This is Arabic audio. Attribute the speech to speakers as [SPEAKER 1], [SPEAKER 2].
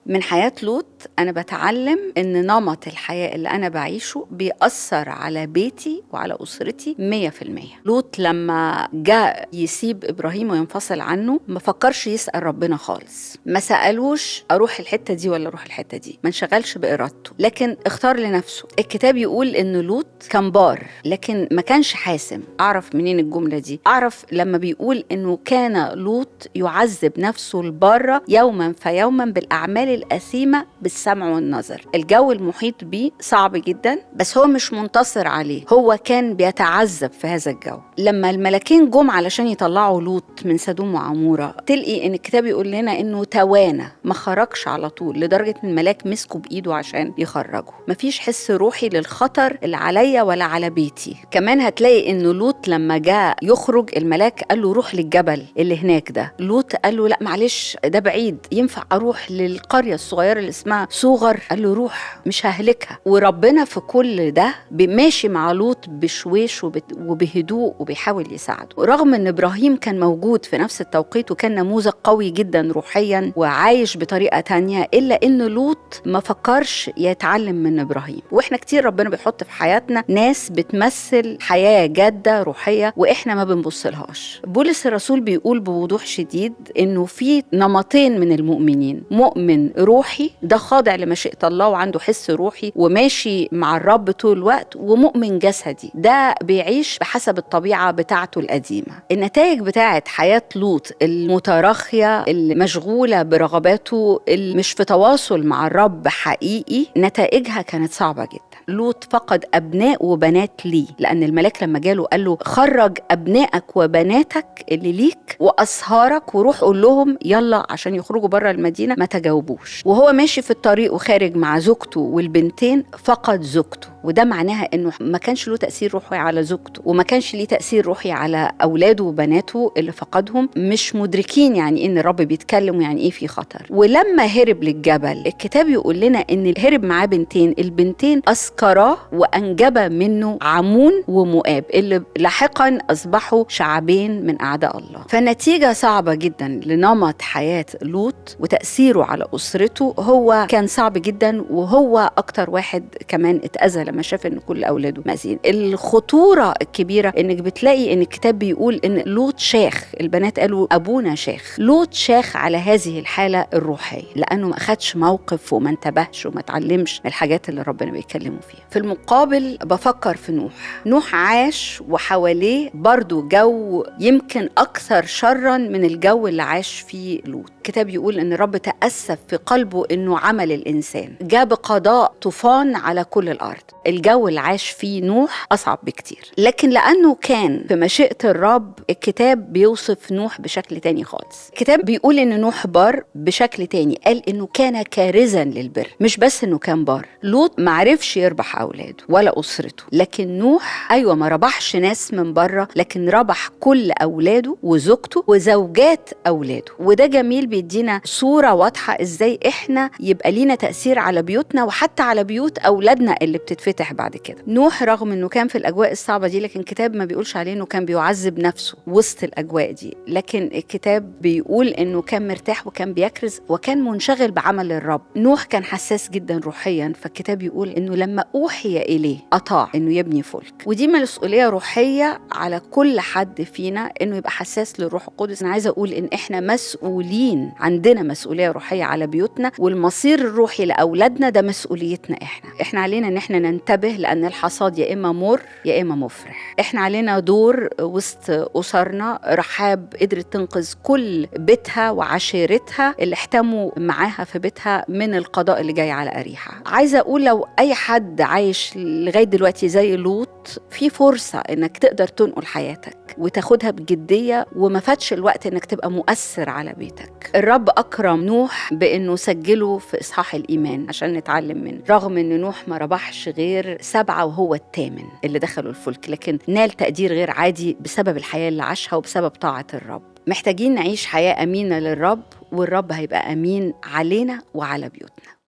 [SPEAKER 1] من حياة لوط أنا بتعلم إن نمط الحياة اللي أنا بعيشه بيأثر على بيتي وعلى أسرتي 100%. لوط لما جاء يسيب إبراهيم وينفصل عنه ما فكرش يسأل ربنا خالص، ما سألوش أروح الحتة دي ولا أروح الحتة دي، ما انشغلش بإرادته، لكن اختار لنفسه. الكتاب يقول إن لوط كان بار لكن ما كانش حاسم. أعرف منين الجملة دي؟ أعرف لما بيقول إنه كان لوط يعذب نفسه البارة يوما فيوما بالأعمال الأثيمة بالسمع والنظر. الجو المحيط بيه صعب جدا بس هو مش منتصر عليه، هو كان بيتعذب في هذا الجو. لما الملكين جم علشان يطلعوا لوط من سدوم وعمورة، تلقي إن الكتاب يقول لنا إنه توانى، ما خرجش على طول، لدرجة إن الملاك مسكوا بإيده عشان يخرجوا. مفيش حس روحي للخطر اللي عليا ولا على بيتي. كمان هتلاقي إنه لوط لما جاء يخرج الملاك قال له روح للجبل اللي هناك ده. لوط قال له لا معلش ده بعيد، ينفع أروح للقرية الصغيرة اللي اسمها صوغر؟ قال له روح مش ههلكها. وربنا في كل ده ماشي مع لوط بشويش وبهدوء وبيحاول يساعده، رغم ان ابراهيم كان موجود في نفس التوقيت وكان نموذج قوي جدا روحيا وعايش بطريقة تانية، الا ان لوط ما فكرش يتعلم من ابراهيم. واحنا كتير ربنا بيحط في حياتنا ناس بتمثل حياة جادة روحية واحنا ما بنبصلهاش. بولس الرسول بيقول بوضوح شديد انه في نمطين من المؤمنين: مؤمن روحي ده خاضع لمشيئة الله وعنده حس روحي وماشي مع الرب طول الوقت، ومؤمن جسدي ده بيعيش بحسب الطبيعة بتاعته القديمة. النتائج بتاعت حياة لوط المتراخية اللي مشغولة برغباته اللي مش في تواصل مع الرب حقيقي، نتائجها كانت صعبة جدا. لوط فقد أبناء وبنات ليه، لأن الملاك لما جاله قال له خرج أبنائك وبناتك اللي ليك وأصهارك وروح قول لهم يلا عشان يخرجوا بره المدينة. ما تجاوبوش. وهو ماشي في الطريق وخارج مع زوجته والبنتين فقد زوجته، وده معناها انه ما كانش له تأثير روحي على زوجته وما كانش ليه تأثير روحي على أولاده وبناته اللي فقدهم. مش مدركين يعني إن الرب بيتكلم ويعني إيه في خطر. ولما هرب للجبل الكتاب يقول لنا إن هرب معاه بنتين، البنتين أسكراه وأنجب منه عمون ومؤاب اللي لاحقا أصبحوا شعبين من أعداء الله. فالنتيجة صعبة جدا لنمط حياة لوط وتأثيره على أسرته. هو كان صعب جدا وهو أكتر واحد كمان اتأذى لما شاف إن كل أولاده مأذين. الخطورة الكبيرة إنك بتلاقي إن الكتاب بيقول إن لوط شاخ، البنات قالوا أبونا شاخ. لوط شاخ على هذه الحالة الروحية لأنه ما أخدش موقف وما انتبهش وما تعلمش الحاجات اللي ربنا بيتكلموا فيها. في المقابل بفكر في نوح عاش وحواليه برضو جو يمكن أكثر شرا من الجو اللي عاش فيه لوط. الكتاب يقول إن الرب تأسف في قلبه إنه عمل الإنسان، جاب قضاء طوفان على كل الأرض. الجو اللي عاش فيه نوح أصعب بكتير، لكن لأنه كان في مشيئة الرب الكتاب بيوصف نوح بشكل تاني خالص. الكتاب بيقول إن نوح بار بشكل تاني، قال إنه كان كارزا للبر. مش بس إنه كان بار، لوط معرفش يربح أولاده ولا أسرته، لكن نوح أيوة ما ربحش ناس من بره لكن ربح كل أولاده وزوجته وزوجات أولاده. وده جميل بيدينا صورة واضحة إزاي إحنا يبقى لينا تأثير على بيوتنا وحتى على بيوت أولادنا اللي بتتفتح بعد كده. نوح رغم إنه كان في الأجواء الصعبة دي لكن الكتاب ما بيقولش عليه إنه كان بيعذب نفسه وسط الأجواء دي، لكن الكتاب بيقول إنه كان مرتاح وكان بيكرز وكان منشغل بعمل الرب. نوح كان حساس جدا روحيا، فالكتاب يقول إنه لما أوحي إليه أطاع إنه يبني فلك. ودي مسؤولية روحية على كل حد فينا إنه يبقى حساس للروح القدس. أنا عايزة أقول إن إحنا مسؤولين، عندنا مسؤولية روحية على بيوتنا، والمصير الروحي لأولادنا ده مسؤوليتنا إحنا علينا إن إحنا ننتبه لأن الحصاد يا إما مر يا إما مفرح. إحنا علينا دور وسط أسرنا. رحاب قدرت تنقذ كل بيتها وعشيرتها اللي احتموا معاها في بيتها من القضاء اللي جاي على أريحة. عايزة أقول لو أي حد عايش لغاية دلوقتي زي لوط، في فرصة إنك تقدر تنقل حياتك وتاخدها بجدية وما فاتش الوقت إنك تبقى مؤثر على بيتك. الرب أكرم نوح بإنه سجله في إصحاح الإيمان عشان نتعلم منه، رغم إن نوح ما ربحش غير 7 وهو الثامن اللي دخلوا الفلك، لكن نال تقدير غير عادي بسبب الحياة اللي عاشها وبسبب طاعة الرب. محتاجين نعيش حياة أمينة للرب، والرب هيبقى أمين علينا وعلى بيوتنا.